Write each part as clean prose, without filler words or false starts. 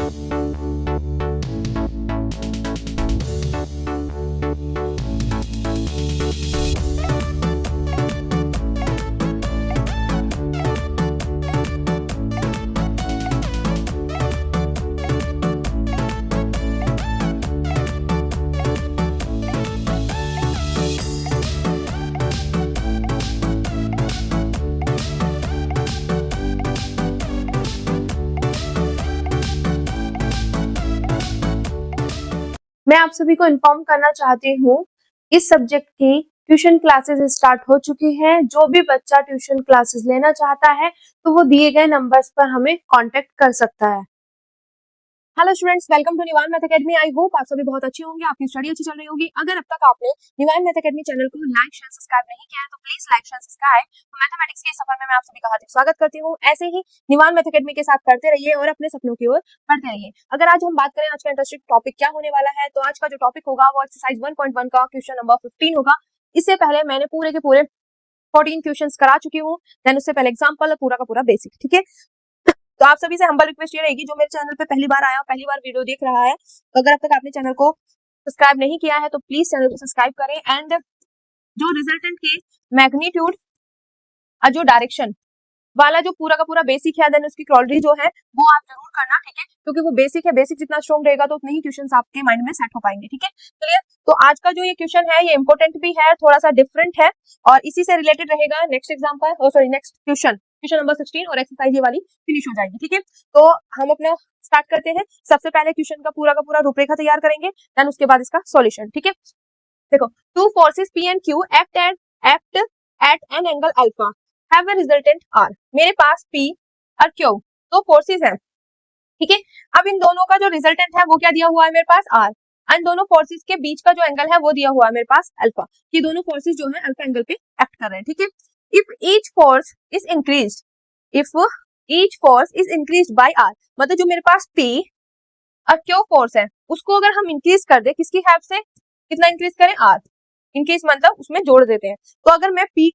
मैं आप सभी को इन्फॉर्म करना चाहती हूँ, इस सब्जेक्ट की ट्यूशन क्लासेस स्टार्ट हो चुकी हैं। जो भी बच्चा ट्यूशन क्लासेस लेना चाहता है तो वो दिए गए नंबर्स पर हमें कांटेक्ट कर सकता है। Hello students, welcome to Nivan math academy. I hope आप सभी बहुत अच्छे होंगे, आपकी स्टडी अच्छी चल रही होगी। अगर अब तक आपने निवान मैथ एकेडमी चैनल को लाइक शेयर सब्सक्राइब नहीं किया है तो प्लीज लाइक शेयर सब्सक्राइब। तो मैथमेटिक्स के सफर में मैं आप सभी का हार्दिक स्वागत करती हूँ। ऐसे ही निवान मैथ एकेडमी के साथ पढ़ते रहिए और अपने सपनों की ओर बढ़ते रहिए। अगर आज हम बात करें आज का इंटरेस्टिंग टॉपिक क्या होने वाला है, तो आज का जो टॉपिक होगा वो एक्सरसाइज 1.1 का क्वेश्चन नंबर 15 होगा। इससे पहले मैंने पूरे के पूरे 14 क्वेश्चंस करा चुकी हूँ, देन उससे पहले एग्जांपल और पूरा का पूरा बेसिक। ठीक है, तो आप सभी से हम्बल रिक्वेस्ट ये रहेगी, जो मेरे चैनल पे पहली बार आया, पहली बार वीडियो देख रहा है, तो अगर अब तक आपने चैनल को सब्सक्राइब नहीं किया है तो प्लीज चैनल को सब्सक्राइब करें। एंड जो रिजल्टेंट के मैग्नीट्यूड और जो डायरेक्शन वाला जो पूरा का पूरा बेसिक है, देन उसकी क्वालिटी जो है वो आप जरूर करना। ठीक है, क्योंकि वो बेसिक है, बेसिक जितना स्ट्रॉन्ग रहेगा तो उतने ही क्वेश्चंस आपके माइंड में सेट हो पाएंगे। ठीक है, चलिए, तो आज का जो ये क्वेश्चन है ये इंपॉर्टेंट भी है, थोड़ा सा डिफरेंट है और इसी से रिलेटेड रहेगा next example, sorry next question number 16 और एक्सरसाइज ये वाली फिनिश हो जाएगी। ठीक है, तो हम अपना स्टार्ट करते हैं। सबसे पहले क्वेश्चन का पूरा रूपरेखा तैयार करेंगे, देन उसके बाद इसका सॉल्यूशन। ठीक है, देखो, to forces P and Q act at an angle alpha have a resultant R। मेरे पास P और Q दो फोर्सेस हैं। ठीक है, अब इन दोनों का जो रिजल्टेंट है वो क्या दिया हुआ है मेरे पास, R। एंड दोनों फोर्सेस के बीच का जो एंगल है वो दिया हुआ है मेरे पास अल्फा। ये दोनों फोर्सेस जो है अल्फा एंगल पे एक्ट कर रहे हैं। ठीक है, if each force is increased by R, मतलब जो मेरे पास P और Q फोर्स है उसको अगर हम इंक्रीज कर दे, किसकी हेल्प से, कितना इंक्रीज करें, R। इंक्रीज मतलब उसमें जोड़ देते हैं। तो अगर मैं P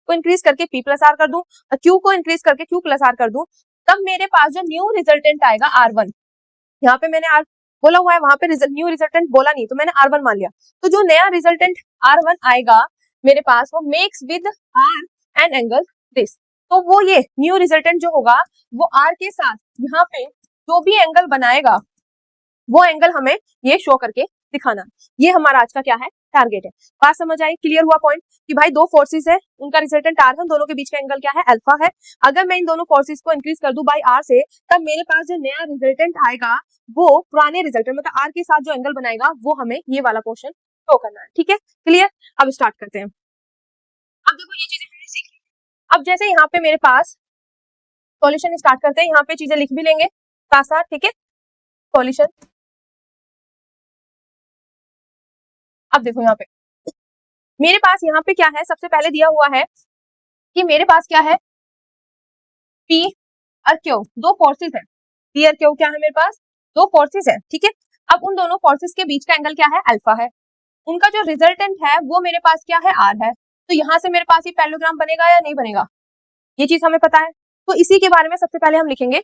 को इंक्रीज करके P प्लस R कर दूं और Q को इंक्रीज करके Q प्लस R कर दूं, तब मेरे पास जो न्यू रिजल्टेंट आएगा R1। यहाँ पे मैंने R बोला हुआ है, वहां पे न्यू रिजल्टेंट बोला नहीं, तो मैंने R1 मान लिया। तो जो नया रिजल्टेंट R1 आएगा मेरे पास, वो makes with R an angle this. तो वो ये न्यू रिजल्टेंट जो होगा वो R के साथ यहाँ पे जो भी एंगल बनाएगा वो एंगल हमें ये शो करके दिखाना। ये हमारा आज का क्या है, टारगेट है। बात समझ आई, क्लियर हुआ पॉइंट कि भाई दो फोर्सेस है, उनका रिजल्टेंट R है, दोनों के बीच का एंगल क्या है, अल्फा है। अगर मैं इन दोनों फोर्सेस को इंक्रीज कर दूं बाय R से, तब मेरे पास जो नया रिजल्टेंट आएगा वो पुराने रिजल्टेंट मतलब R के साथ जो एंगल बनाएगा वो हमें ये वाला पोर्शन शो करना है। ठीक है, क्लियर। अब स्टार्ट करते हैं। अब देखो ये चीजें मैंने सीख ली। अब जैसे यहाँ पे मेरे पास सॉल्यूशन स्टार्ट करते हैं, यहाँ पे चीजें लिख भी लेंगे साथ साथ। ठीक है, सॉल्यूशन। अब देखो यहाँ पे मेरे पास यहाँ पे क्या है, सबसे पहले दिया हुआ है कि मेरे पास क्या है, P और Q दो फोर्सेस है। P और Q क्या है मेरे पास, दो फोर्सेस है। ठीक है, अब उन दोनों फोर्सेस के बीच का एंगल क्या है, अल्फा है। उनका जो रिजल्टेंट है वो मेरे पास क्या है, R है। तो यहाँ से मेरे पास ये पैरेललोग्राम बनेगा या नहीं बनेगा, ये चीज हमें पता है। तो इसी के बारे में सबसे पहले हम लिखेंगे।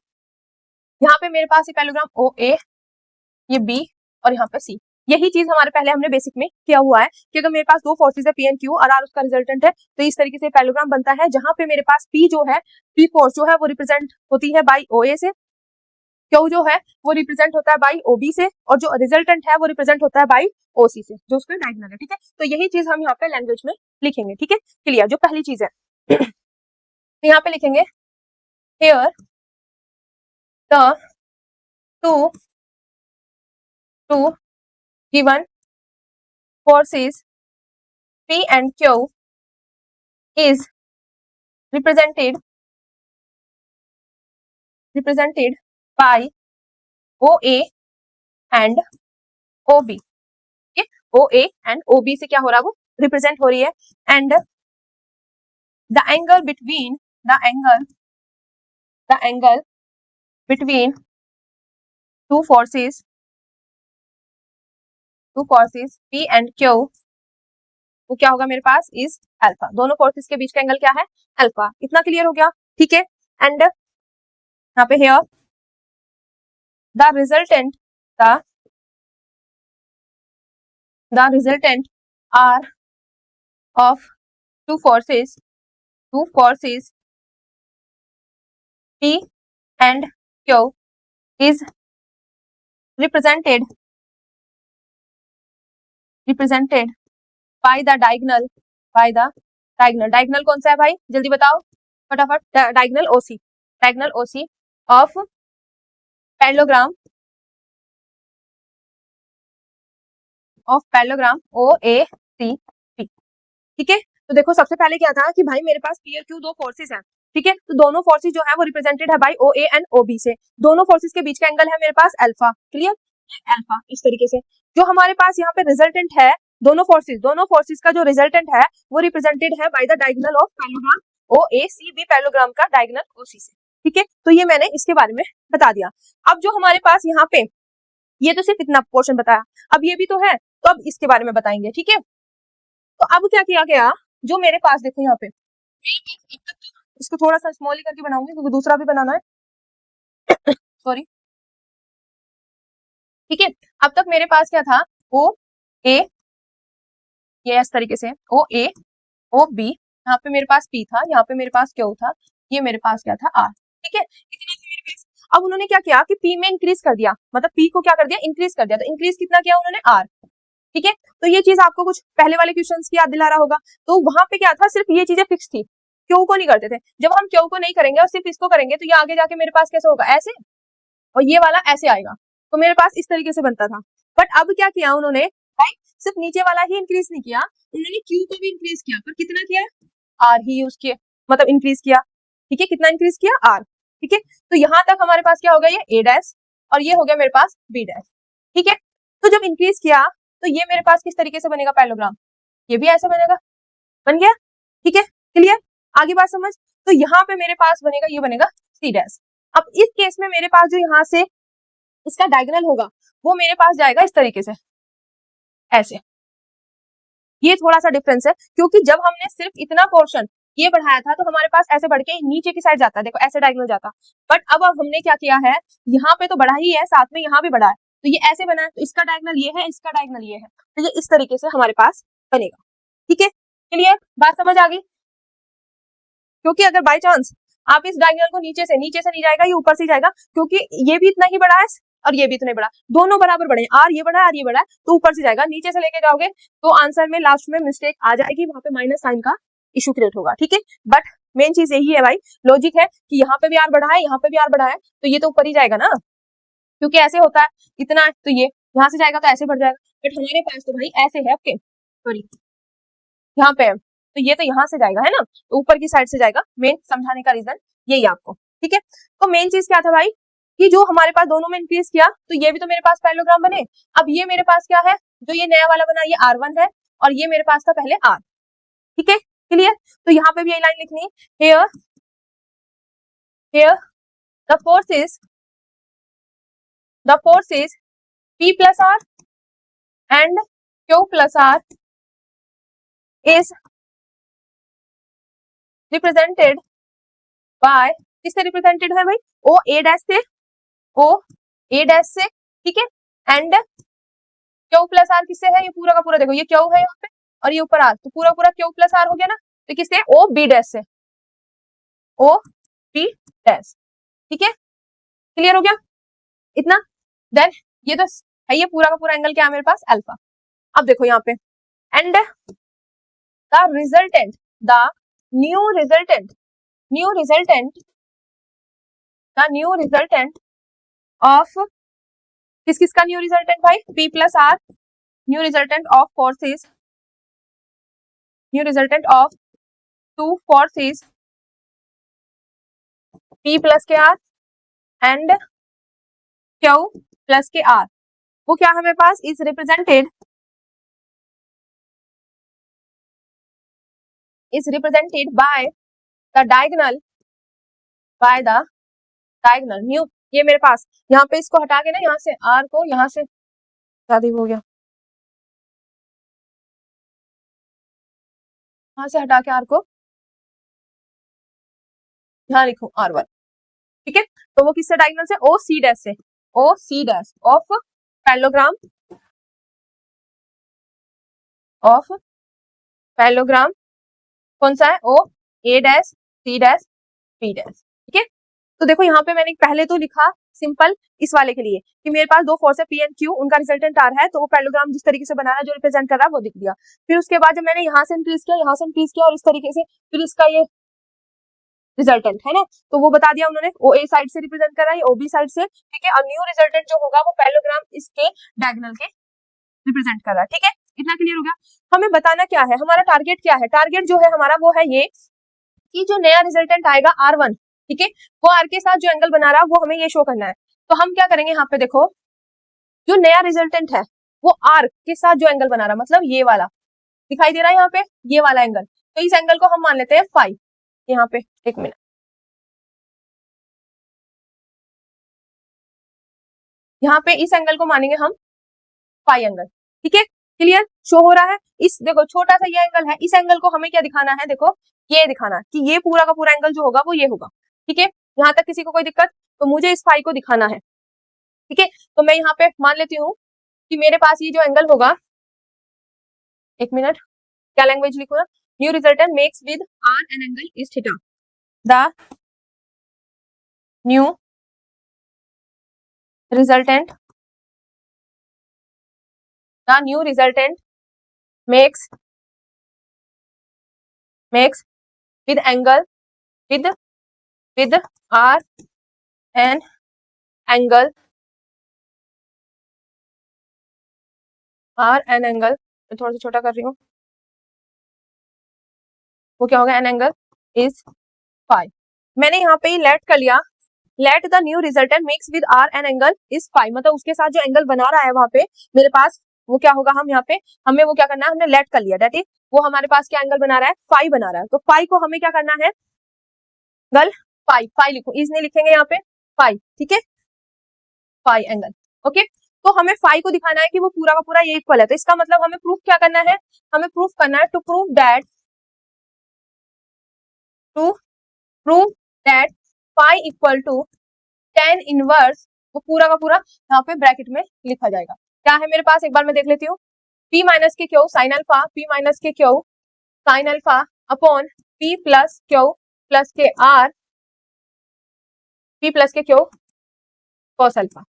यहाँ पे मेरे पास ये पैरेललोग्राम OA, ये B और यहाँ पे C। यही चीज हमारे पहले हमने बेसिक में किया हुआ है कि अगर मेरे पास दो फोर्सेस है P एंड Q और R उसका रिजल्टेंट है, तो इस तरीके से पैरेललोग्राम बनता है, जहां पे मेरे पास P जो है, P फोर्स जो है वो रिप्रेजेंट होती है बाई OA से, Q जो है वो रिप्रेजेंट होता है बाई OB से, और जो रिजल्टेंट है वो रिप्रेजेंट होता है बाई OC से, जो उसका डायगोनल है। ठीक है, तो यही चीज हम यहाँ पे लैंग्वेज में लिखेंगे। ठीक है, क्लियर। जो पहली चीज है यहाँ पे लिखेंगे, here the two given forces P and Q is represented by OA and OB। ठीक है, OA and OB से क्या हो रहा है, वो रिप्रेजेंट हो रही है। And the angle between two forces P and Q, वो क्या होगा मेरे पास, इज अल्फा। दोनों फोर्सेस के बीच का एंगल क्या है, अल्फा। इतना क्लियर हो गया। ठीक है, एंड यहाँ पे here the resultant are of two forces P and Q is represented by the diagonal कौन सा है भाई, जल्दी बताओ फटाफट, diagonal OC of parallelogram OACP। ठीक है, तो देखो सबसे पहले क्या था कि भाई मेरे पास P और Q दो फोर्सेस हैं, ठीक है, तो दोनों फोर्सेस जो है वो रिप्रेजेंटेड है बाय OA एंड OB से, दोनों फोर्सेस के बीच का एंगल है मेरे पास अल्फा, क्लियर, अल्फा इस तरीके से। जो हमारे पास यहाँ पे रिजल्टेंट है दोनों फोर्सेस का जो रिजल्टेंट है वो रिप्रेजेंटेड है bye the diagonal of parallelogram OACB, parallelogram का डायगोनल OC से, ठीक है, तो ये मैंने इसके बारे में बता दिया। अब जो हमारे पास यहाँ पे ये तो सिर्फ इतना पोर्शन बताया, अब ये भी तो है, तो अब इसके बारे में बताएंगे, ठीक है। तो अब क्या किया गया, जो मेरे पास देखो यहाँ पे, इसको थोड़ा सा स्मॉल ही करके बनाऊंगी क्योंकि दूसरा भी बनाना है सॉरी, ठीक है। अब तक मेरे पास क्या था, ओ ए, ये इस तरीके से ओ ए ओ बी, यहाँ पे मेरे पास पी था, यहाँ पे मेरे पास क्यू था, ये मेरे पास क्या था आर, ठीक है, इतने से मेरे पास। अब उन्होंने क्या किया कि पी में इंक्रीज कर दिया, मतलब पी को क्या कर दिया, इंक्रीज कर दिया, तो इंक्रीज कितना किया उन्होंने, आर, ठीक है। तो ये चीज आपको कुछ पहले वाले क्वेश्चंस की याद दिला रहा होगा, तो वहां पे क्या था, सिर्फ ये चीजें फिक्स थी, क्यू को नहीं करते थे। जब हम क्यू को नहीं करेंगे और सिर्फ इसको करेंगे तो ये आगे जाके मेरे पास कैसे होगा, ऐसे, और ये वाला ऐसे आएगा, तो मेरे पास इस तरीके से बनता था। बट अब क्या किया उन्होंने, राइट, सिर्फ नीचे वाला ही इंक्रीज नहीं किया, उन्होंने क्यू को भी इंक्रीज किया, पर कितना किया, आर ही यूज किया, मतलब इंक्रीज किया, ठीक है, कितना इंक्रीज किया, आर, ठीक है। तो यहां तक हमारे पास क्या हो गया, ये ए डैश और ये हो गया मेरे पास बी डैश, ठीक है। तो जब इंक्रीज किया तो ये मेरे पास किस तरीके से बनेगा पैरेललोग्राम, ये भी ऐसे बनेगा, बन गया, ठीक है, क्लियर, आगे बात समझ। तो यहाँ पे मेरे पास बनेगा, ये बनेगा सी डैश। अब इस केस में मेरे पास जो यहाँ से इसका डायगोनल होगा वो मेरे पास जाएगा इस तरीके से, ऐसे, ये थोड़ा सा डिफरेंस है, क्योंकि जब हमने सिर्फ इतना पोर्शन ये बढ़ाया था तो हमारे पास ऐसे बढ़ के नीचे की साइड जाता है, देखो ऐसे डायगोनल जाता, बट अब हमने क्या किया है, यहाँ पे तो बढ़ा ही है, साथ में यहाँ भी बढ़ा है, तो ये ऐसे बना है, तो इसका डायगोनल ये है, इसका डायगोनल ये है, तो ये इस तरीके से हमारे पास बनेगा, ठीक है, क्लियर, बात समझ आ गई। क्योंकि अगर बाय चांस आप इस डायगोनल को नीचे से नहीं जाएगा, ये ऊपर से जाएगा, क्योंकि ये भी इतना ही बड़ा है और ये भी इतना ही बड़ा, दोनों बराबर बड़े, आर ये बड़ा है, आर ये बड़ा है, तो ऊपर से जाएगा, नीचे से लेके जाओगे तो आंसर में लास्ट में मिस्टेक आ जाएगी, वहां पे माइनस साइन का इशू क्रिएट होगा, ठीक है। बट मेन चीज यही है भाई, लॉजिक है कि यहाँ पे भी आर बढ़ा है, यहाँ पे भी आर बढ़ा है, तो ये तो ऊपर ही जाएगा ना, क्योंकि ऐसे होता है, इतना है तो ये यहाँ से जाएगा तो ऐसे बढ़ जाएगा, बट हमारे पास तो भाई ऐसे है, ओके सॉरी यहाँ पे, तो ये तो यहाँ से जाएगा है ना, तो ऊपर की साइड से जाएगा, मेन समझाने का रीजन यही आपको, ठीक है। तो मेन चीज क्या था भाई, कि जो हमारे पास दोनों में इंक्रीज किया तो ये भी तो मेरे पास पैरेललोग्राम बने। अब ये मेरे पास क्या है, जो ये नया वाला बना, ये R1 है और ये मेरे पास था पहले R, ठीक है, क्लियर। तो यहाँ पे भी यही लाइन लिखनी है, here the force is P plus R and Q plus R is represented by, किससे रिप्रेजेंटेड है भाई, O A डैश से, O A डैश से, ठीक है, एंड Q प्लस R किससे है, ये पूरा का पूरा देखो, ये Q है यहाँ पे और ये ऊपर R, तो पूरा पूरा Q प्लस R हो गया ना, तो किससे, O B डैश से, O B डैश, ठीक है, क्लियर हो गया इतना। देन ये तो है, ये पूरा का पूरा एंगल क्या है मेरे पास, अल्फा। अब देखो यहाँ पे, and the resultant, the new resultant of, किस किस का न्यू रिजल्टेंट भाई, P plus R, new resultant of forces, new resultant of two forces P plus के R एंड Q प्लस के R, वो क्या है मेरे पास, is represented by the diagonal new, ये मेरे पास यहाँ पे इसको हटा के ना, यहाँ से R को, यहाँ से शादी हो गया, यहाँ से हटा के R को यहाँ लिखो R1, ठीक है, तो वो किससे डायगोनल से, O C डैश से, O C dash of parallelogram कौन सा है, O A dash C dash B dash. ठीक है, तो देखो यहाँ पे मैंने पहले तो लिखा सिंपल इस वाले के लिए कि मेरे पास दो फोर्स है पी एंड क्यू, उनका रिजल्टेंट आर है, तो वो पैरेललोग्राम जिस तरीके से बना है जो रिप्रेजेंट कर रहा है वो दिख दिया। फिर उसके बाद जब मैंने यहाँ से इंक्रीज किया और इस तरीके से फिर इसका ये रिजल्टेंट है ना, तो वो बता दिया उन्होंने, ओ ए साइड से रिप्रेजेंट कर रहा है, ओ बी साइड से। ठीक है, और न्यू रिजल्टेंट जो होगा वो पैरेललोग्राम इसके डायगोनल के रिप्रेजेंट कर रहा है। ठीक है, इतना क्लियर हो गया। हमें बताना क्या है, हमारा टारगेट क्या है, टारगेट जो है हमारा वो है ये कि जो नया रिजल्टेंट आएगा R1, ठीक है, वो R के साथ जो एंगल बना रहा है वो हमें ये शो करना है। तो हम क्या करेंगे, यहाँ पे देखो जो नया रिजल्टेंट है वो R के साथ जो एंगल बना रहा है, मतलब ये वाला दिखाई दे रहा है यहाँ पे, ये वाला एंगल, तो इस एंगल को हम मान लेते हैं फाई। यहाँ पे एक मिनट, यहाँ पे इस एंगल को मानेंगे हम फाई एंगल। ठीक है, क्लियर शो हो रहा है। इस देखो छोटा सा ये एंगल है, इस एंगल को हमें क्या दिखाना है, देखो ये दिखाना है कि ये पूरा का पूरा एंगल जो होगा वो ये होगा। ठीक है, यहाँ तक किसी को कोई दिक्कत, तो मुझे इस फाई को दिखाना है। ठीक है, तो मैं यहाँ पे मान लेती हूँ कि मेरे पास ये जो एंगल होगा, एक मिनट क्या लैंग्वेज लिखूं ना, new resultant makes with R an angle is theta, the new resultant makes with angle with r and angle थोड़ा सा छोटा कर रही हूँ, वो क्या होगा, एन एंगल इज फाई। मैंने यहाँ पे लेट कर लिया, let the new resultant makes with R an angle is phi, मतलब उसके साथ जो एंगल बना रहा है वहां पे मेरे पास वो क्या होगा, हम यहाँ पे हमें वो क्या करना है, हमने लेट कर लिया, दैट इज वो हमारे पास क्या एंगल बना रहा है, फाई बना रहा है। तो फाई को हमें क्या करना है, एंगल फाई, फाई लिखो, इसने लिखेंगे यहाँ पे फाई। ठीक है, फाई एंगल, ओके। तो हमें फाई को दिखाना है कि वो पूरा का पूरा ये इक्वल है, तो इसका मतलब हमें प्रूफ क्या करना है, हमें प्रूफ करना है to prove that phi equal to tan inverse, वो पूरा का पूरा यहाँ पे ब्रैकेट में लिखा जाएगा। क्या है मेरे पास, एक बार मैं देख लेती हूँ, p माइनस के Q sine alpha, p minus के Q sine alpha upon p plus Q plus के r, p प्लस के क्यू कॉस अल्फा।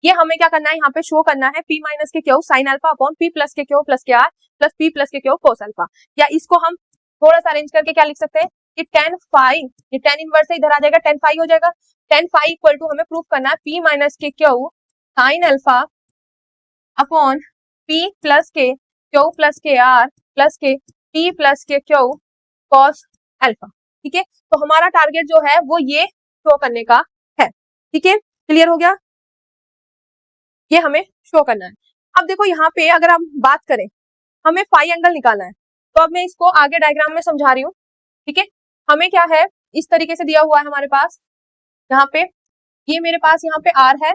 ये हमें क्या करना है, यहाँ पे शो करना है p माइनस के Q sine alpha upon p plus के क्यू प्लस के r प्लस p प्लस के क्यू कॉस अल्फा। या इसको हम थोड़ा सा अरेंज करके क्या लिख सकते हैं कि tan फाई, ये tan इनवर्स से इधर आ जाएगा, tan फाई हो जाएगा। tan फाई इक्वल टू हमें प्रूफ करना है p माइनस के Q sine alpha upon p plus के क्यू प्लस के r प्लस के p प्लस के क्यू कॉस अल्फा। ठीक है, तो हमारा टारगेट जो है वो ये शो करने का है। ठीक है, क्लियर हो गया, ये हमें शो करना है। अब देखो यहाँ पे अगर हम बात करें, हमें फाई एंगल निकालना है, तो अब मैं इसको आगे डायग्राम में समझा रही हूँ। ठीक है, हमें क्या है, इस तरीके से दिया हुआ है हमारे पास, यहाँ पे ये मेरे पास यहाँ पे R है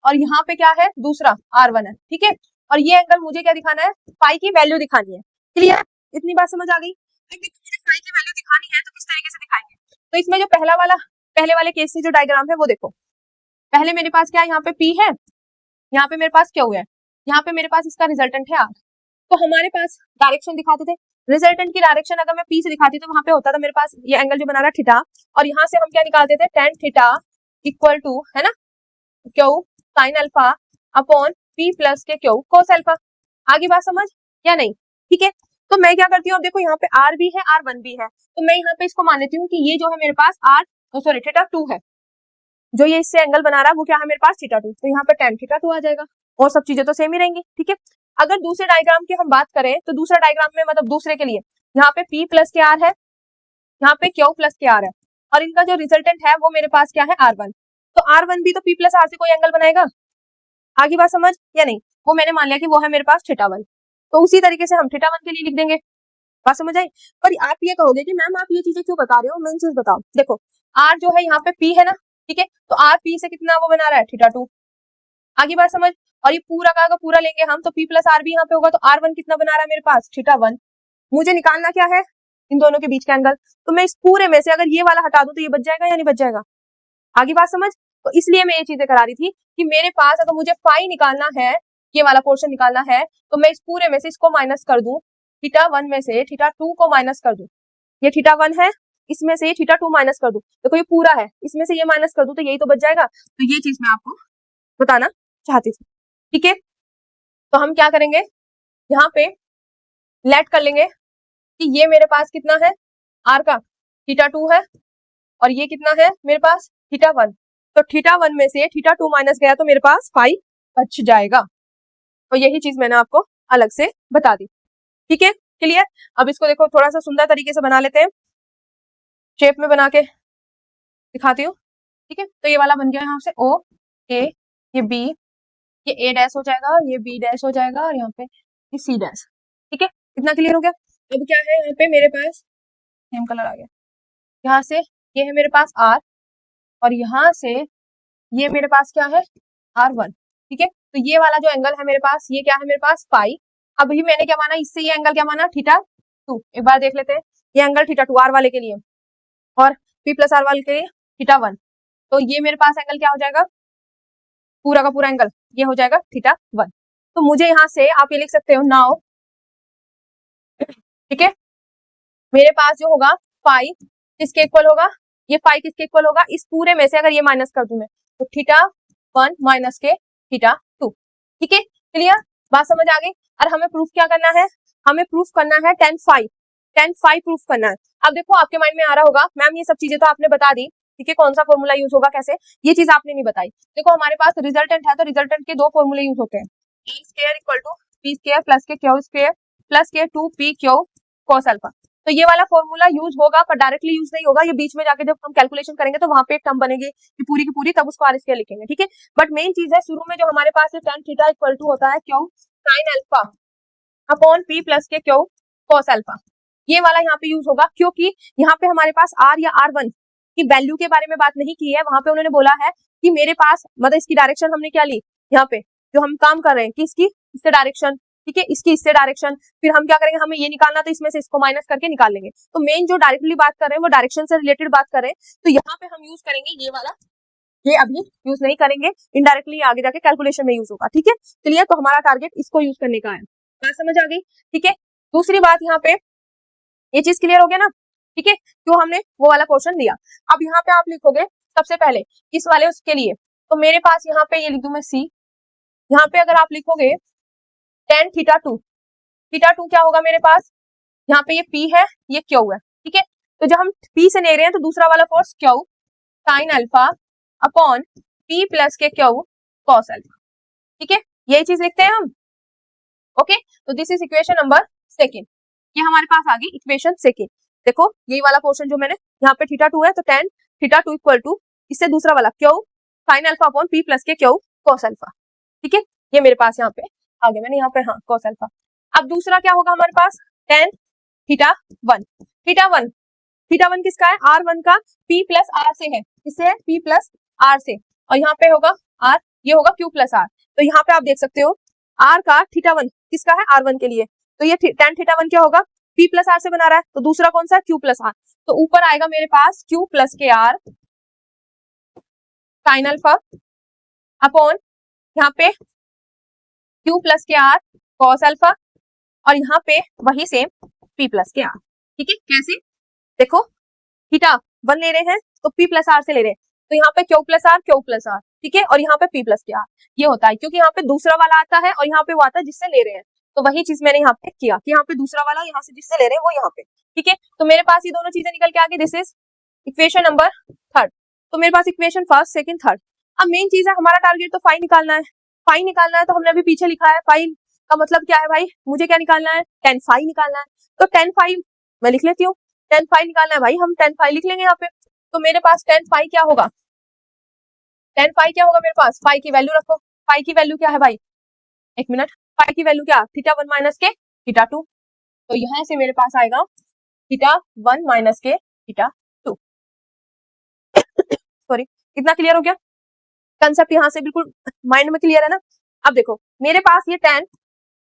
और यहाँ पे क्या है, दूसरा R1 है। ठीक है, और ये एंगल मुझे क्या दिखाना है, फाई की वैल्यू दिखानी है। क्लियर, इतनी बात समझ आ गई। फाई की वैल्यू दिखानी है तो किस तरीके से दिखाएंगे, तो इसमें जो पहले वाले केस से जो डायग्राम है वो देखो, पहले मेरे पास क्या है, यहाँ पे P है, यहाँ पे मेरे पास क्या हुआ है, यहाँ पे मेरे पास इसका रिजल्टेंट है R। तो हमारे पास डायरेक्शन दिखाते थे, रिजल्टेंट की डायरेक्शन अगर मैं P से दिखाती तो वहां पे होता था मेरे पास ये एंगल जो बना रहा थीटा, और यहाँ से हम क्या निकालते थे, tan थीटा इक्वल टू है ना Q sine alpha upon P plus के क्यू कोस अल्फा। आगे बात समझ या नहीं, ठीक है। तो मैं क्या करती हूँ, अब देखो यहाँ पे R भी है R1 भी है, तो मैं यहाँ पे इसको मान लेती हूँ कि ये जो है मेरे पास थीटा 2 है, जो ये इससे एंगल बना रहा है वो क्या है मेरे पास थीटा 2, तो यहाँ पे tan थीटा 2 आ जाएगा और सब चीजें तो सेम ही रहेंगी। ठीक है, अगर दूसरे डायग्राम की हम बात करें तो दूसरा डायग्राम में मतलब दूसरे के लिए यहाँ पे P प्लस के R है, यहाँ पे Q प्लस के R है, और इनका जो रिजल्टेंट है वो मेरे पास क्या है R1, तो R1 भी तो P प्लस R से कोई एंगल बनाएगा। आगे बात समझ या नहीं, वो मैंने मान लिया कि वो है मेरे पास थीटा 1, तो उसी तरीके से हम थीटा 1 के लिए लिख देंगे। बात समझ आई। पर आप ये कहोगे कि मैम आप ये चीजें क्यों बता रहे हो, मेन चीज बताओ। देखो R जो है यहाँ पे P है ना, ठीक है, तो R P से कितना वो बना रहा है थीटा 2। आगे बात समझ, और ये पूरा का अगर पूरा लेंगे हम तो P प्लस R भी यहाँ पे होगा, तो R1 कितना बना रहा है मेरे पास थीटा 1। मुझे निकालना क्या है, इन दोनों के बीच का एंगल, तो मैं इस पूरे में से अगर ये वाला हटा दूं तो ये बच जाएगा या नहीं बच जाएगा। आगे बात समझ, तो इसलिए मैं ये चीजें करा रही थी कि मेरे पास अगर मुझे फाई निकालना है, ये वाला पोर्शन निकालना है, तो मैं इस पूरे में से इसको माइनस कर दूं, थीटा 1 में से थीटा 2 को माइनस कर दूं। ये थीटा 1 है, इसमें से ये थीटा 2 माइनस कर दूं, देखो ये पूरा है, इसमें से ये माइनस कर दूं तो यही तो बच जाएगा। तो ये चीज मैं आपको बताना चाहती थी, ठीक है। तो हम क्या करेंगे, यहाँ पे लेट कर लेंगे कि ये मेरे पास कितना है, आर का थीटा 2 है, और ये कितना है मेरे पास थीटा 1। तो थीटा 1 में से थीटा 2 माइनस गया तो मेरे पास फाई बच जाएगा। तो यही चीज मैंने आपको अलग से बता दी, ठीक है, क्लियर। अब इसको देखो थोड़ा सा सुंदर तरीके से बना लेते हैं, शेप में बना के दिखाती हूँ, ठीक है। तो ये वाला बन गया यहाँ से ओ ए, ये बी, ये ए डैश हो जाएगा, ये बी डैश हो जाएगा, और यहाँ पे ये सी डैश, ठीक है। इतना क्लियर हो गया। अब क्या है यहाँ पे मेरे पास, सेम कलर आ गया, यहाँ से ये है मेरे पास आर, और यहाँ से ये मेरे पास क्या है R1, ठीक है। तो ये वाला जो एंगल है मेरे पास, ये क्या है मेरे पास फाई। अभी मैंने क्या माना, इससे ये एंगल क्या माना थीटा 2। एक बार देख लेते हैं, ये एंगल थीटा 2 आर वाले के लिए, और P प्लस आर वाले के लिए थीटा 1। तो ये मेरे पास एंगल क्या हो जाएगा, पूरा का पूरा एंगल ये हो जाएगा थीटा 1। तो मुझे यहाँ से आप ये लिख सकते हो नाउ, ठीक है, मेरे पास जो होगा फाई किसके इक्वल होगा, ये फाई किसके इक्वल होगा, इस पूरे में से अगर ये माइनस कर दूं मैं तो थीटा 1 माइनस के थीटा 2, ठीक है, क्लियर, बात समझ आ गई। और हमें प्रूफ क्या करना है, हमें प्रूफ करना है tan फाई प्रूफ करना है। अब देखो आपके माइंड में आ रहा होगा मैम ये सब चीजें तो आपने बता दी, ठीक है, कौन सा फॉर्मूला यूज होगा कैसे, ये चीज आपने नहीं बताई। देखो हमारे पास रिजल्टेंट है तो रिजल्टेंट के दो फॉर्मूले यूज होते हैं, A square equal to P square plus के क्यू स्क्वायर प्लस के 2p क्यू कॉस अल्फा। तो ये वाला फॉर्मूला यूज होगा पर डायरेक्टली यूज नहीं होगा, ये बीच में जाके जब हम कैलकुलेशन करेंगे तो वहां पे एक टर्म बनेगी कि पूरी की पूरी, तब उसको आर स्क्वायर लिखेंगे, ठीक है। बट मेन चीज है शुरू में जो हमारे पास है tan थीटा इक्वल टू होता है Q sine alpha upon p plus के क्यू कॉस अल्फा, ये वाला यहाँ पे यूज होगा, क्योंकि यहाँ पे हमारे पास r या r1 की वैल्यू के बारे में बात नहीं की है। वहां पे उन्होंने बोला है कि मेरे पास मतलब इसकी डायरेक्शन हमने क्या ली, यहाँ पे जो हम काम कर रहे हैं कि इसकी इससे डायरेक्शन, ठीक है, इसकी इससे डायरेक्शन, फिर हम क्या करेंगे, हमें ये निकालना तो इसमें से इसको माइनस करके निकाल लेंगे। तो मेन जो डायरेक्टली बात कर रहे हैं वो डायरेक्शन से रिलेटेड बात कर रहे हैं, तो यहाँ पे हम यूज करेंगे ये वाला, ये अभी यूज नहीं करेंगे, इनडायरेक्टली आगे जाके कैलकुलेशन में यूज होगा, ठीक है, क्लियर। तो हमारा टारगेट इसको यूज करने का है, बात समझ आ गई, ठीक है। दूसरी बात यहाँ पे ये चीज क्लियर हो गया ना, ठीक है, क्यों हमने वो वाला पोर्शन लिया। अब यहाँ पे आप लिखोगे सबसे पहले इस वाले उसके लिए, तो मेरे पास यहाँ पे ये लिख दूं मैं सी, यहाँ पे अगर आप लिखोगे tan थीटा 2, थीटा 2 क्या होगा मेरे पास, यहाँ पे ये P है ये Q है, ठीक है। तो जब हम P से ले रहे हैं तो दूसरा वाला force Q sign alpha upon P plus के Q कॉस अल्फा, ठीक है, यही चीज लिखते हैं हम, ओके। तो this is equation number second, ये हमारे पास आ गई इक्वेशन सेकेंड। देखो यही वाला पोर्शन जो मैंने यहाँ पे थीटा 2 है तो tan थीटा 2 इक्वल टू इससे दूसरा वाला Q sign alpha upon P plus के Q कॉस अल्फा, ठीक है, ये मेरे पास यहाँ पे आ गया, मैंने यहाँ पे हाँ कॉस अल्फा। अब दूसरा क्या होगा हमारे पास tan थीटा 1, थीटा 1 किसका है, R1 का P प्लस R से है, इससे है P प्लस R से, और यहाँ पे होगा R, ये होगा Q प्लस R। तो यहाँ पे आप देख सकते हो R का थीटा 1 किसका है, R1 के लिए, तो ये tan थीटा 1 क्या होगा, P प्लस R से बना रहा है, तो दूसरा कौन सा है Q प्लस R, तो ऊपर आएगा मेरे पास Q प्लस के R साइन अल्फा अपॉन यहाँ पे Q प्लस के R कॉस अल्फा, और यहाँ पे वही सेम P प्लस के R, ठीक है। कैसे, देखो थीटा 1 ले रहे हैं तो P प्लस R से ले रहे हैं, तो यहाँ पे Q प्लस R, ठीक है, और यहाँ पे P प्लस के R, ये होता है क्योंकि यहाँ पे दूसरा वाला आता है और यहाँ पे वो आता है जिससे ले रहे हैं, तो वही चीज मैंने यहाँ पे किया कि यहाँ पे दूसरा वाला यहाँ से जिससे ले रहे हैं वो यहाँ पे, ठीक है। तो मेरे पास ये दोनों चीजें निकल के आ गई, this is equation number third. तो मेरे पास इक्वेशन फर्स्ट सेकंड थर्ड। अब मेन चीज है हमारा टारगेट तो फाई निकालना है, फाई निकालना है, तो हमने अभी पीछे लिखा है फाई का मतलब क्या है भाई, मुझे क्या निकालना है, tan फाई निकालना है, तो tan फाई मैं लिख लेती हूँ, tan फाई निकालना है भाई, हम tan फाई लिख लेंगे यहाँ पे। तो मेरे पास tan फाई क्या होगा, tan फाई क्या होगा मेरे पास, फाई की वैल्यू रखो, फाई की वैल्यू क्या है भाई, एक मिनट, फाई की वैल्यू क्या, थीटा 1 माइनस के थीटा 2, तो यहाँ से मेरे पास आएगा थीटा 1 माइनस के थीटा 2, सॉरी, कितना क्लियर हो गया कंसेप्ट, यहाँ से बिल्कुल माइंड में क्लियर है ना। अब देखो मेरे पास ये tan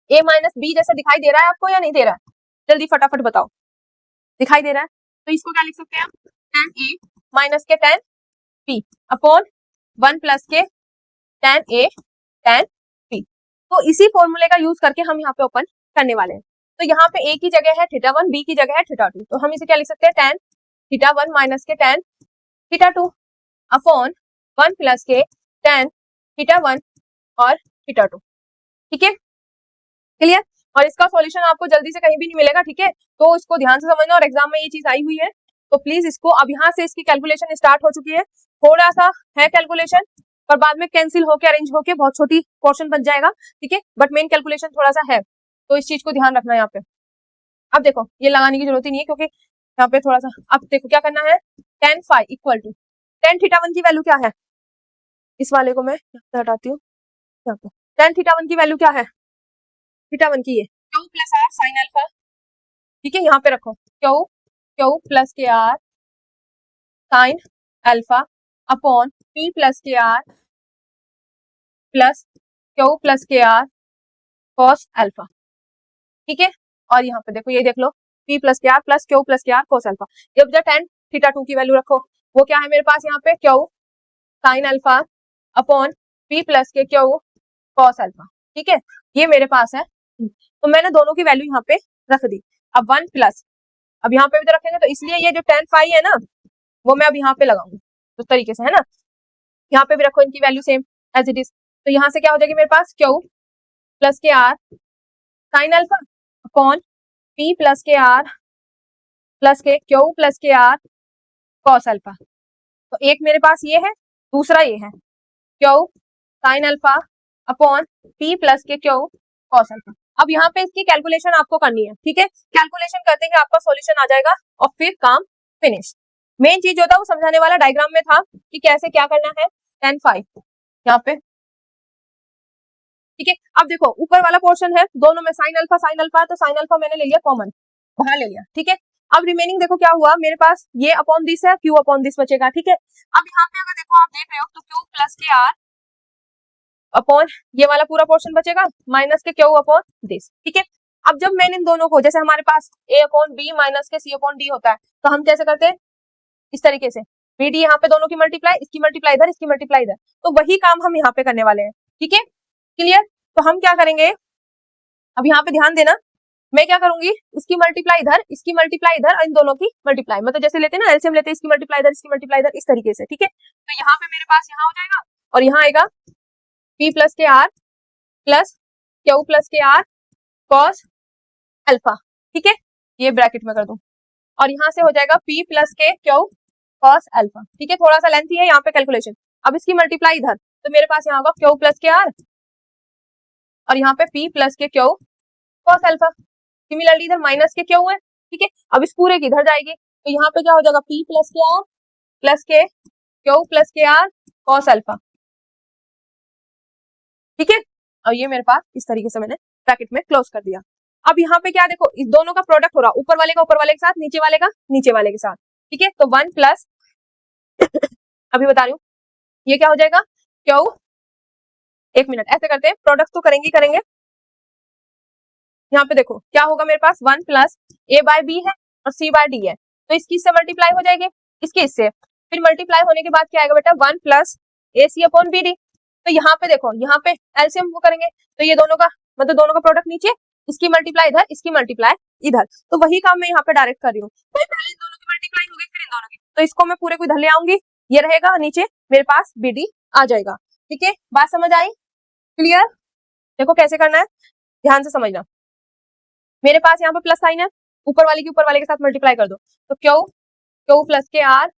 a माइनस बी जैसा दिखाई दे रहा है आपको या नहीं दे रहा है, जल्दी फटाफट बताओ, दिखाई दे रहा है, तो इसको क्या लिख सकते हैं हम, tan a माइनस के tan b अपॉन 1 प्लस के tan A tan B। तो इसी फॉर्मूले का यूज करके हम यहाँ पे ओपन करने वाले हैं। तो यहाँ पे A की जगह है θ1, B की जगह है θ2, तो हम इसे क्या लिख सकते हैं, tan θ1 माइनस के tan θ2 अपॉन 1 प्लस के tan θ1 और θ2। ठीक है, क्लियर। और इसका सॉल्यूशन आपको जल्दी से कहीं भी नहीं मिलेगा, ठीक है, तो इसको ध्यान से समझना, और एग्जाम में ये चीज आई हुई है, तो प्लीज इसको, अब यहाँ से इसकी कैलकुलेशन स्टार्ट हो चुकी है, थोड़ा सा है कैलकुलेशन, पर बाद में कैंसिल होके अरेंज होके बहुत छोटी पोर्शन बन जाएगा, ठीक है, बट मेन कैलकुलेशन थोड़ा सा है, तो इस चीज को ध्यान रखना यहाँ पे। अब देखो ये लगाने की जरूरत ही नहीं है, क्योंकि यहाँ पे थोड़ा सा, अब देखो क्या करना है, tan phi equal to tan θ1 की वैल्यू क्या है, इस वाले को मैं यहाँ से हटाती हूँ, यहाँ पे tan θ1 की वैल्यू क्या है, θ1 की है Q plus R sine alpha, ठीक है, यहाँ पे रखो Q Q plus K R sine alpha upon P plus K R plus Q plus K R cos alpha, ठीक है। और यहाँ पे देखो ये देख लो, P plus K R plus Q plus K R cos alpha, जब जब tan θ2 की वैल्यू रखो, वो क्या है मेरे पास यहाँ पे, Q sine alpha upon P plus के क्यू कॉस अल्फा, ठीक है, ये मेरे पास है। तो मैंने दोनों की वैल्यू यहाँ पे रख दी। अब 1 प्लस, अब यहाँ पे भी तो रखेंगे, तो इसलिए ये जो tan phi है ना, वो मैं अब यहाँ पे लगाऊंगी उस तरीके से, है ना, यहाँ पे भी रखो इनकी value same as it is, तो यहाँ से क्या हो जाएगी मेरे पास, Q plus K R sine alpha upon P plus K R plus के Q plus K R cos alpha. तो एक मेरे पास ये है, दूसरा ये है, Q sine alpha upon P plus के क्यू कॉस अल्फा। अब यहाँ पे इसकी कैलकुलेशन आपको करनी है, ठीक है, कैलकुलेशन करते ही आपका सॉल्यूशन आ जाएगा और फिर काम फिनिश। मेन चीज जो था वो समझाने वाला डायग्राम में था कि कैसे क्या करना है, tan phi यहाँ पे, ठीक है। अब देखो ऊपर वाला पोर्शन है, दोनों में साइन अल्फा है, तो साइन अल्फा मैंने ले लिया कॉमन, बाहर ले लिया, ठीक है। अब रिमेनिंग देखो क्या हुआ मेरे पास, ये अपॉन दिस है, क्यू अपॉन दिस बचेगा, ठीक है। अब यहाँ पे अगर देखो आप देख रहे हो, तो Q plus K are upon ये वाला पूरा पोर्शन बचेगा माइनस के क्यू अपॉन दिस, ठीक है। अब जब मैंने इन दोनों को, जैसे हमारे पास a अपॉन बी माइनस के सी अपॉन डी होता है, तो हम कैसे करते हैं, इस तरीके से, बी डी यहाँ पे दोनों की मल्टीप्लाई, इसकी मल्टीप्लाई इधर, इसकी मल्टीप्लाई इधर, तो वही काम हम यहाँ पे करने वाले हैं, ठीक है, क्लियर। तो हम क्या करेंगे, अब यहाँ पे ध्यान देना, मैं क्या करूंगी, इसकी मल्टीप्लाई इधर, इसकी मल्टीप्लाई इधर, और इन दोनों की मल्टीप्लाई, मतलब जैसे लेते हैं ना एलसीएम लेते हैं, इसकी मल्टीप्लाई इधर, इसकी मल्टीप्लाई इधर, इस तरीके से, ठीक है। तो यहाँ पे मेरे पास यहाँ हो जाएगा, और यहाँ आएगा P plus K R plus Q plus K R cos alpha, ठीक है, ये ब्रैकेट में कर दूं, और यहाँ से हो जाएगा पी प्लस के क्यू कॉस अल्फा, ठीक है, थोड़ा सा लेंथी है यहाँ पे कैलकुलेशन। अब इसकी मल्टीप्लाई इधर, तो मेरे पास यहाँ होगा क्यू प्लस के आर और यहाँ पे पी प्लस के क्यू कॉस अल्फा, सिमिलरली इधर माइनस के क्यू है, ठीक है। अब इस पूरे की इधर जाएगी, तो यहाँ पे क्या हो जाएगा, P plus K R plus के Q plus K R cos alpha, ठीक है। और ये मेरे पास इस तरीके से मैंने ब्रैकेट में क्लोज कर दिया। अब यहाँ पे क्या देखो, इस दोनों का प्रोडक्ट हो रहा, ऊपर वाले का ऊपर वाले के साथ, नीचे वाले का नीचे वाले के साथ, ठीक है। तो 1 प्लस अभी बता रही हूँ, ये क्या हो जाएगा, क्यू, एक मिनट ऐसे करते हैं, प्रोडक्ट तो करेंगे। यहाँ पे देखो क्या होगा मेरे पास, 1 प्लस ए बाय बी है और सी बाय डी है, तो इसकी इससे मल्टीप्लाई हो जाएगी, इसकी इससे, फिर मल्टीप्लाई होने के बाद क्या आएगा बेटा, 1 प्लस ए सी अपॉन बी डी। तो यहाँ पे देखो, यहाँ पे एलसीएम वो करेंगे, तो ये दोनों का मतलब दोनों का प्रोडक्ट नीचे, इसकी मल्टीप्लाई इधर, इसकी मल्टीप्लाई इधर, तो वही काम मैं यहाँ पे डायरेक्ट कर रही हूँ। तो पहले इन दोनों की मल्टीप्लाई होगी, फिर इन दोनों की, तो इसको मैं पूरे को इधर ले आऊंगी, ये रहेगा नीचे मेरे पास बी डी आ जाएगा, ठीक है। बात समझ आई, क्लियर। देखो कैसे करना है, ध्यान से समझना। मेरे पास यहाँ पे प्लस साइन है, ऊपर वाले की ऊपर वाले के साथ मल्टीप्लाई कर दो, तो Q plus K R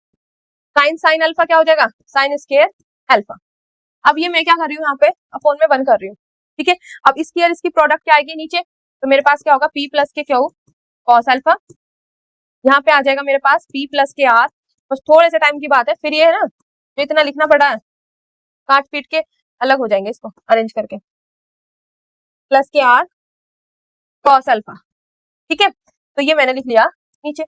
sine alpha क्या हो जाएगा, साइन स्क्वायर अल्फा। अब ये मैं क्या कर रही हूँ, यहाँ पे अपॉन में 1 कर रही हूँ, ठीक है। अब इसकी और इसकी प्रोडक्ट क्या आएगी नीचे, तो मेरे पास क्या होगा, पी प्लस के क्यू कॉस अल्फा, यहाँ पे आ जाएगा मेरे पास पी प्लस के आर, बस थोड़े से टाइम की बात है, फिर ये है ना जो इतना लिखना पड़ा है, काट पीट के अलग हो जाएंगे इसको अरेंज करके, plus K R cos alpha, ठीक है। तो ये मैंने लिख लिया नीचे।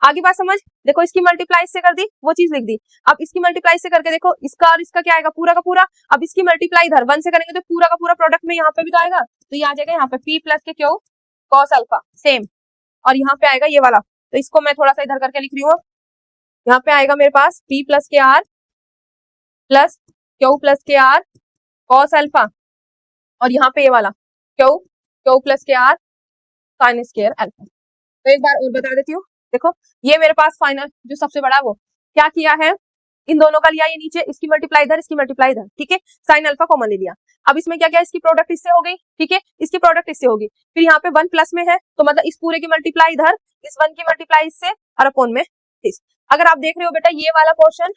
आगे बात समझ, देखो इसकी मल्टीप्लाई से कर दी, वो चीज लिख दी। अब इसकी मल्टीप्लाई से करके देखो, इसका और इसका क्या आएगा, पूरा का पूरा। अब इसकी मल्टीप्लाई इधर 1 से करेंगे तो पूरा का पूरा प्रोडक्ट में यहाँ पे भी तो आएगा, तो ये आ जाएगा यहाँ पे पी प्लस के क्यू कॉस अल्फा सेम, और यहाँ पे आएगा ये वाला, तो इसको मैं थोड़ा सा इधर करके लिख रही हूँ, यहाँ पे आएगा मेरे पास P plus K R plus Q plus K R cos alpha, और यहाँ पे ये वाला Q plus K R sign square alpha. तो एक बार और बता देती हूँ, देखो ये मेरे पास फाइनल जो सबसे बड़ा वो क्या किया है, इन दोनों का लिया ये नीचे, इसकी मल्टीप्लाई इधर, इसकी मल्टीप्लाई इधर, ठीक है, साइन अल्फा कॉमन ले लिया। अब इसमें क्या क्या, इसकी प्रोडक्ट इससे हो गई, ठीक है, इसकी प्रोडक्ट इससे होगी, फिर यहाँ पे 1 प्लस में है तो मतलब इस पूरे की मल्टीप्लाई इधर, इस 1 की मल्टीप्लाई इससे, और अपोन में इस। अगर आप देख रहे हो बेटा ये वाला पोर्शन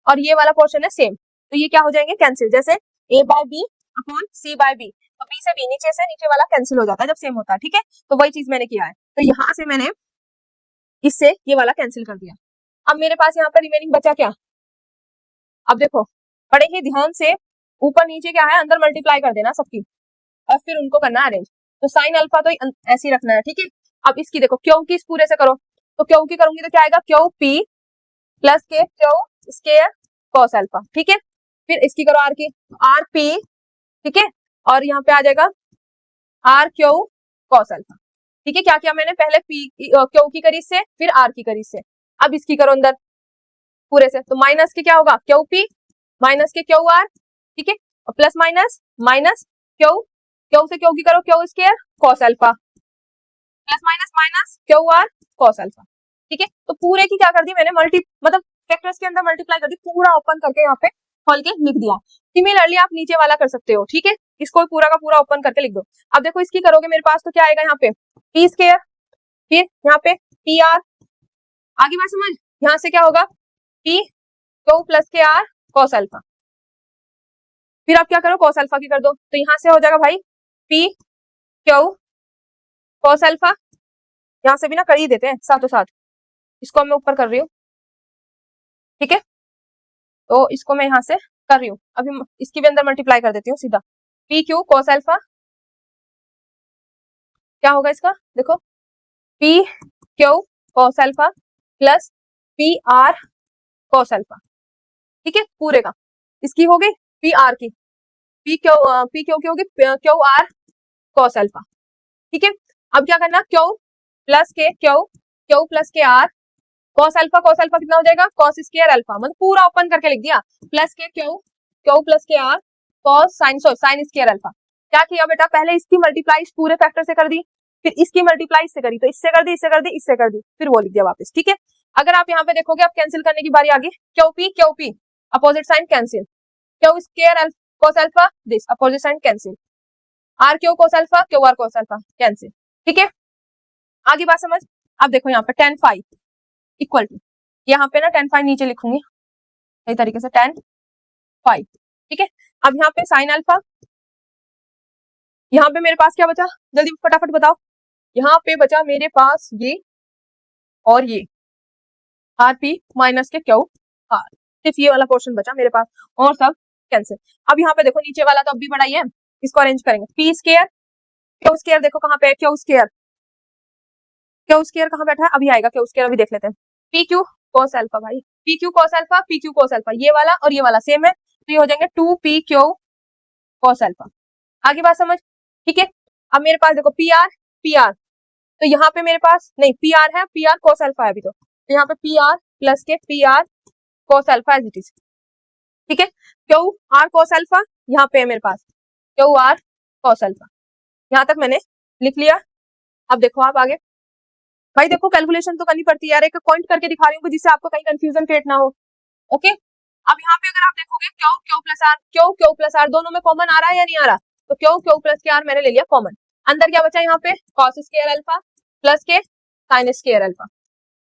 और ये वाला पोर्शन है सेम, तो ये क्या हो जाएंगे कैंसिल, जैसे a by B upon C by B, तो बी से बी, नीचे से नीचे वाला कैंसिल हो जाता है जब सेम होता है, ठीक है, तो वही चीज मैंने किया है, तो यहाँ से मैंने इससे ये वाला कैंसिल कर दिया। अब मेरे पास यहाँ पर रिमेनिंग बचा क्या, अब देखो बड़े ही ध्यान से ऊपर नीचे क्या है, अंदर मल्टीप्लाई कर देना सबकी और फिर उनको करना अरेंज, तो साइन अल्फा तो ऐसे ही रखना है, ठीक है। अब इसकी देखो क्यू की इस पूरे से करो, तो क्यू की करूंगी तो क्या आएगा, क्यू पी प्लस के क्यू स्क्वायर कॉस अल्फा, ठीक है, फिर इसकी करो आर की, आर पी, ठीक है, और यहाँ पे आ जाएगा आर क्यू कॉस अल्फा, ठीक है। क्या किया मैंने, पहले पी क्यू की करी से, फिर आर की करी से, अब इसकी करो अंदर पूरे से, तो माइनस के क्या होगा, क्यू पी माइनस के क्यू आर, ठीक है, और plus minus minus Q, Q से क्यू की करो Q square cos alpha, plus minus minus Q R cos alpha, ठीक है। तो पूरे की क्या कर दी मैंने, मतलब फैक्टर्स के अंदर मल्टीप्लाई कर दी, पूरा ओपन करके यहाँ पे खोल के लिख दिया। सिमिलरली आप नीचे वाला कर सकते हो, ठीक है, इसको पूरा का पूरा ओपन करके लिख दो। अब देखो इसकी करोगे मेरे पास तो क्या आएगा, यहाँ पे पी स्क्वायर, फिर यहाँ पे पी आर, आगे बात समझ, यहाँ से क्या होगा P Q plus K R cos alpha, फिर आप क्या करो कॉस अल्फा की कर दो, तो यहाँ से हो जाएगा भाई पी क्यू कॉस अल्फा, यहाँ से भी ना कर ही देते हैं साथों साथ, इसको मैं ऊपर कर रही हूँ, ठीक है, तो इसको मैं यहाँ से कर रही हूँ, अभी इसकी भी अंदर मल्टीप्लाई कर देती हूँ सीधा, पी क्यू कॉस अल्फा, क्या होगा इसका देखो, P Q cos alpha plus P R cos alpha, ठीक है, पूरे का, इसकी हो गई पी आर की, पी क्यू की होगी क्यू आर कॉस अल्फा, ठीक है। अब क्या करना, क्यू प्लस के Q plus K R cos alpha कितना हो जाएगा, कॉस स्क्वायर अल्फा, मतलब पूरा ओपन करके लिख दिया, प्लस के Q plus K R cos sine square alpha. क्या किया बेटा, पहले इसकी मल्टीप्लाई इस पूरे फैक्टर से कर दी, फिर इसकी मल्टीप्लाई इससे करी, तो इससे कर दी, इससे कर दी, इससे कर दी, फिर वो लिख दिया वापस, ठीक है। अगर आप यहाँ पे देखोगे, अब कैंसिल करने की बारी आ गई, Q P opposite sine cancel, Q square cos alpha this opposite sine cancel, R Q cos alpha Q R cos alpha cancel, ठीक है। आगे बात समझ, अब देखो यहाँ पे tan फाइव इक्वल टू, यहाँ पे ना tan फाइव नीचे लिखूंगी सही तरीके से, tan फाइव, ठीक है। अब यहाँ पे साइन अल्फा, यहाँ पे मेरे पास क्या बचा, जल्दी फटाफट बताओ, यहाँ पे बचा मेरे पास ये और ये आर पी माइनस के क्यू आर, सिर्फ ये वाला पोर्शन बचा मेरे पास, और सब कैंसिल। अब यहाँ पे देखो नीचे वाला तो अब भी बड़ा ही है, इसको अरेंज करेंगे, पी स्क्वायर क्यू स्क्वायर, देखो कहाँ पे है क्यू स्क्वायर कहाँ बैठा है, अभी आएगा क्यू स्क्वायर, अभी देख लेते हैं, पी क्यू कॉस अल्फा, भाई P Q cos alpha, P Q cos alpha, ये वाला और ये वाला सेम है, तो ये हो जाएंगे 2 पी क्यू कॉस अल्फा। आगे बात समझ, ठीक है। अब मेरे पास देखो पी आर, तो यहाँ पे मेरे पास नहीं पी आर है, पी आर कॉस अल्फा है अभी, तो यहाँ पे P R plus K P R cos alpha as it is, ठीक है। क्यू आर कॉस अल्फा यहाँ पे है मेरे पास, क्यू आर कॉस अल्फा, यहाँ तक मैंने लिख लिया। अब देखो आप आगे, भाई देखो कैलकुलेशन तो करनी पड़ती है यार, एक पॉइंट करके दिखा रही हूँ जिससे आपको कहीं कंफ्यूजन क्रिएट ना हो, ओके। अब यहाँ पे अगर आप देखोगे क्यू प्लस आर दोनों में कॉमन आ रहा है या नहीं आ रहा, तो क्यू प्लस के आर मैंने ले लिया कॉमन, अंदर क्या बचा यहाँ पे कॉस स्क्वायर अल्फा प्लस के साइन स्क्वायर अल्फा।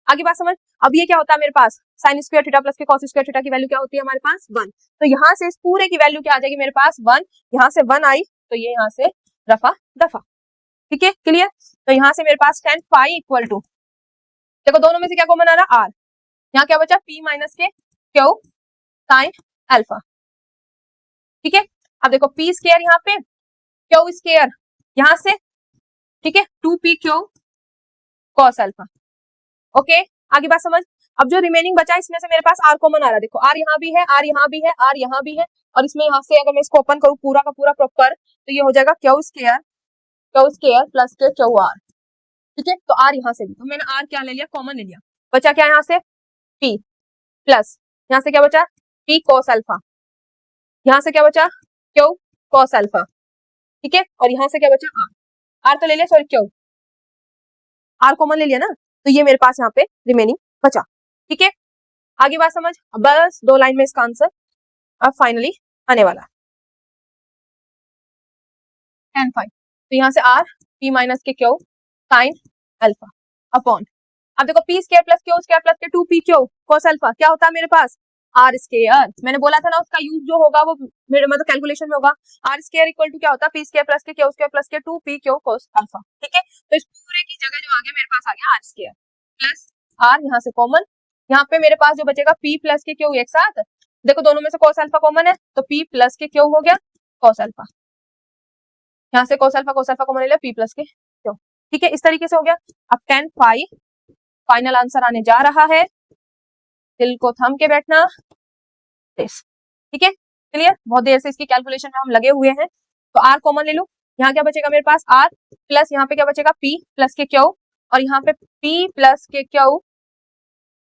आगे बात समझ, अब ये क्या होता है मेरे पास, साइन स्क्वायर थीटा प्लस के कॉस स्क्वायर थीटा की वैल्यू क्या होती है हमारे पास 1, तो यहाँ से इस पूरे की वैल्यू क्या आ जाएगी मेरे पास 1, यहाँ से 1 आई तो ये यहाँ से रफा दफा, ठीक है, क्लियर। तो यहाँ से मेरे पास tan फाइव इक्वल टू, देखो दोनों में से क्या कॉमन आ रहा, आर, यहाँ क्या बचा p माइनस के क्यू साइन अल्फा, ठीक है। अब देखो p स्क्वायर यहाँ पे, क्यू स्क्वायर यहाँ से, ठीक है, 2 P Q cos alpha, okay. आगे बात समझ, अब जो रिमेनिंग बचा इसमें से मेरे पास आर कॉमन आ रहा है, देखो आर यहाँ भी है, आर यहाँ भी है, आर यहाँ भी है, और इसमें यहाँ से अगर मैं इसको ओपन करूँ पूरा का पूरा प्रॉपर, तो ये हो जाएगा क्यू स्क्वायर प्लस के क्यू आर, ठीक है। तो आर यहाँ से भी, तो मैंने आर क्या ले लिया, कॉमन ले लिया, बचा क्या यहाँ से p प्लस, यहाँ से क्या बचा p cos अल्फा, यहाँ से क्या बचा, क्यू कॉस अल्फा, ठीक है, और यहाँ से क्या बचा, आर तो ले लिया, सॉरी क्यू, आर कॉमन ले लिया ना, तो ये मेरे पास यहाँ पे रिमेनिंग बचा, ठीक है। आगे बात समझ, बस 2 लाइन में इसका आंसर अब फाइनली आने वाला, tan फाइव, तो यहाँ से आर पी माइनस के क्यू साइन अल्फा अपॉन, अब देखो पी स्क्वायर प्लस के 2 पी क्यू कॉस अल्फा, क्या होता है मेरे पास आर स्क्वायर, मैंने बोला था ना उसका यूज जो होगा वो मेरे मतलब कैलकुलेशन में होगा, आर स्क्वायर इक्वल टू क्या होता है पी स्क्वायर प्लस के क्यू स्क्वायर प्लस के 2 पी क्यू कॉस अल्फा, ठीक है। तो इस पूरे की जगह जो आ गया मेरे पास आ गया आर स्क्वायर प्लस आर, यहाँ से कॉमन, यहाँ पे मेरे पास जो बचेगा पी प्लस के क्यू एक साथ, देखो दोनों में से कॉस अल्फा कॉमन है, तो पी प्लस के क्यू हो गया कॉस अल्फा, यहाँ से cos अल्फा कॉमन ले लिया, p प्लस के क्यों, ठीक है, इस तरीके से हो गया। अब tan फाइव फाइनल आंसर आने जा रहा है, दिल को थम के बैठना, ठीक है, क्लियर, बहुत देर से इसकी कैलकुलेशन में हम लगे हुए हैं, तो r कॉमन ले लो, यहाँ क्या बचेगा मेरे पास r प्लस यहाँ पे क्या बचेगा p प्लस के क्यू, और यहाँ पे p प्लस के क्यू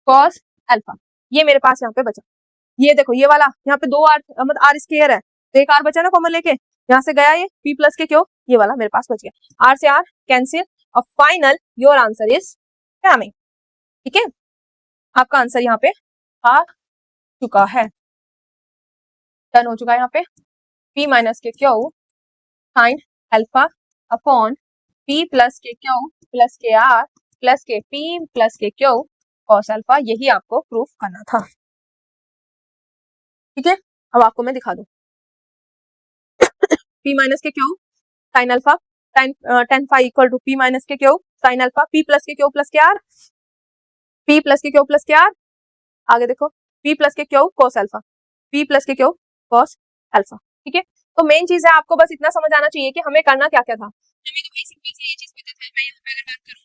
cos अल्फा, ये मेरे पास यहाँ पे बचा, ये देखो ये वाला यहाँ पे 2 r मतलब r स्क्वायर है, तो एक r बचा ना कॉमन लेके, यहाँ से गया ये p प्लस के क्यू, ये वाला मेरे पास बच गया, r से r कैंसिल, और final your answer is coming, ठीक है, आपका आंसर यहाँ पे आ चुका है, डन हो चुका है यहाँ पे, p माइनस के Q sine alpha upon p plus के क्यू प्लस के r प्लस के p प्लस के क्यू कॉस अल्फा, यही आपको प्रूफ करना था, ठीक है। अब आपको मैं दिखा दूं, p माइनस के Q sine alpha, tan five equal to p minus के Q sine alpha, p plus के क्यू प्लस के r, p प्लस के क्यू प्लस के r, आगे देखो p प्लस के Q cos alpha, p plus के क्यू cos अल्फा, ठीक है। तो मेन चीज है आपको बस इतना समझ आना चाहिए कि हमें करना क्या क्या था, हमें तो भाई सिंपल से ये चीज पता था, मैं यहाँ पे अगर बात करूं,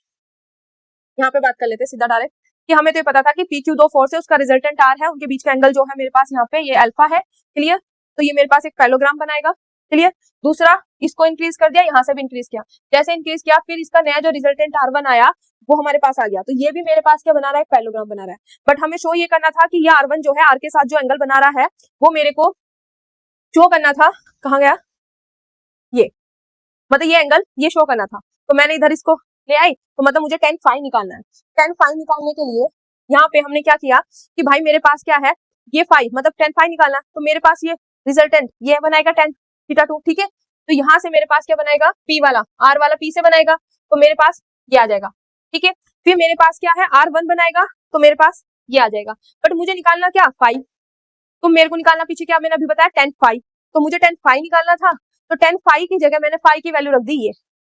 यहाँ पे बात कर लेते सीधा डायरेक्ट, कि हमें तो ये पता था कि PQ 2 फोर्स है, उसका रिजल्टेंट R है, उनके बीच का एंगल जो है मेरे पास यहाँ पे ये अल्फा है, क्लियर, तो ये मेरे पास एक पैरेललोग्राम बनाएगा, क्लियर। दूसरा, इसको इंक्रीज कर दिया, यहाँ से भी इंक्रीज किया, जैसे इंक्रीज किया फिर इसका नया जो रिजल्टेंट R1 आया वो हमारे पास आ गया, तो ये भी मेरे पास क्या बना रहा है, पैरेललोग्राम बना रहा है, बट हमें शो ये करना था कि ये R1 जो है R के साथ जो एंगल बना रहा है वो मेरे को शो करना था, कहाँ गया ये, मतलब ये एंगल ये शो करना था, तो मैंने इधर इसको ले आई, तो मतलब मुझे tan फाइव निकालना है, tan फाइव निकालने के लिए यहाँ पे हमने क्या किया कि भाई मेरे पास क्या है ये फाइव, मतलब tan फाइव निकालना, तो मेरे पास ये रिजल्टेंट ये बनेगा tan थीटा 2, ठीक है, तो यहाँ से मेरे पास क्या बनेगा p वाला, r वाला p से बनाएगा, तो मेरे पास ये आ जाएगा, ठीक है। फिर मेरे पास क्या है r1 बनाएगा, तो मेरे पास ये आ जाएगा, बट मुझे निकालना क्या फाइव, तो मेरे को निकालना पीछे क्या मैंने अभी बताया tan फाइव, तो मुझे tan फाइव निकालना था, तो tan फाइव की जगह मैंने फाइव की वैल्यू रख दी ये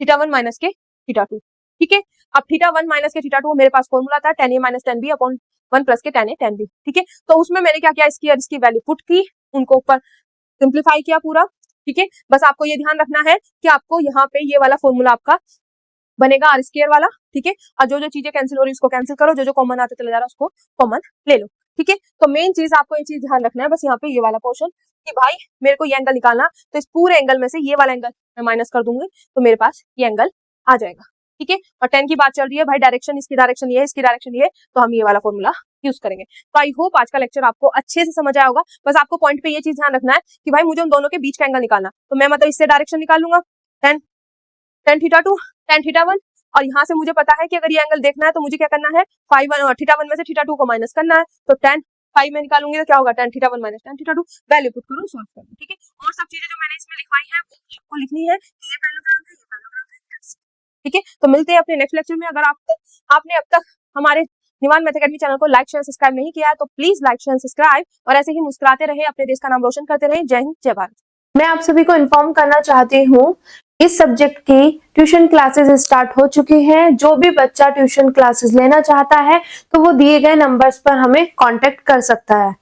थीटा 1 माइनस के थीटा 2, ठीक है। अब थीटा 1 माइनस के थीटा 2 मेरे पास फॉर्मूला था tan a minus tan b upon 1 plus के tan a tan b, ठीक है, तो उसमें मैंने क्या किया इसकी और इसकी वैल्यू पुट की, उनको ऊपर सिंप्लीफाई किया पूरा, ठीक है। बस आपको ये ध्यान रखना है कि आपको यहाँ पे ये वाला फॉर्मूला आपका बनेगा आर स्क्वायर वाला, ठीक है, और जो जो चीजें कैंसिल हो रही है उसको कैंसिल करो, जो जो कॉमन आते चले जा रहा है उसको कॉमन ले लो, ठीक है। तो मेन चीज आपको ये चीज ध्यान रखना है बस यहाँ पे ये वाला पोर्शन कि भाई मेरे को ये एंगल निकालना, तो इस पूरे एंगल में से ये वाला एंगल मैं माइनस कर दूंगी, तो मेरे पास ये एंगल आ जाएगा, ठीक है। और tan की बात चल रही है भाई, डायरेक्शन इसकी डायरेक्शन ये है, इसकी डायरेक्शन ये है, तो हम ये वाला फॉर्मूला यूज करेंगे। तो आई होप आज का लेक्चर आपको अच्छे से समझ आया होगा, बस आपको पॉइंट पे ये चीज ध्यान रखना है कि भाई मुझे उन दोनों के बीच का एंगल निकालना, तो मैं मतलब इससे डायरेक्शन निकाल लूंगा tan थीटा 2 tan थीटा 1, और यहाँ से मुझे पता है कि अगर ये एंगल देखना है तो मुझे क्या करना है थीटा 1 में से थीटा 2 को माइनस करना है, तो tan फाइव में निकालूंगी तो क्या होगा tan theta 1 minus tan theta 2, value put करो सॉल्व करो, ठीक है। और सब चीजें जो मैंने इसमें लिखवाई है वो आपको लिखनी है, ये पैरेललोग्राम है, ये पैरेललोग्राम है, ठीक है। तो मिलते हैं अपने नेक्स्ट लेक्चर में। अगर आपने अब तक हमारे निवान मैथ अकेडमी चैनल को लाइक शेयर सब्सक्राइब नहीं किया है तो प्लीज लाइक शेयर सब्सक्राइब, और ऐसे ही मुस्कुराते रहे, अपने देश का नाम रोशन करते रहे। जय हिंद, जय भारत। मैं आप सभी को इन्फॉर्म करना चाहती हूँ इस सब्जेक्ट की ट्यूशन क्लासेस स्टार्ट हो चुकी हैं। जो भी बच्चा ट्यूशन क्लासेस लेना चाहता है तो वो दिए गए नंबर्स पर हमें कांटेक्ट कर सकता है।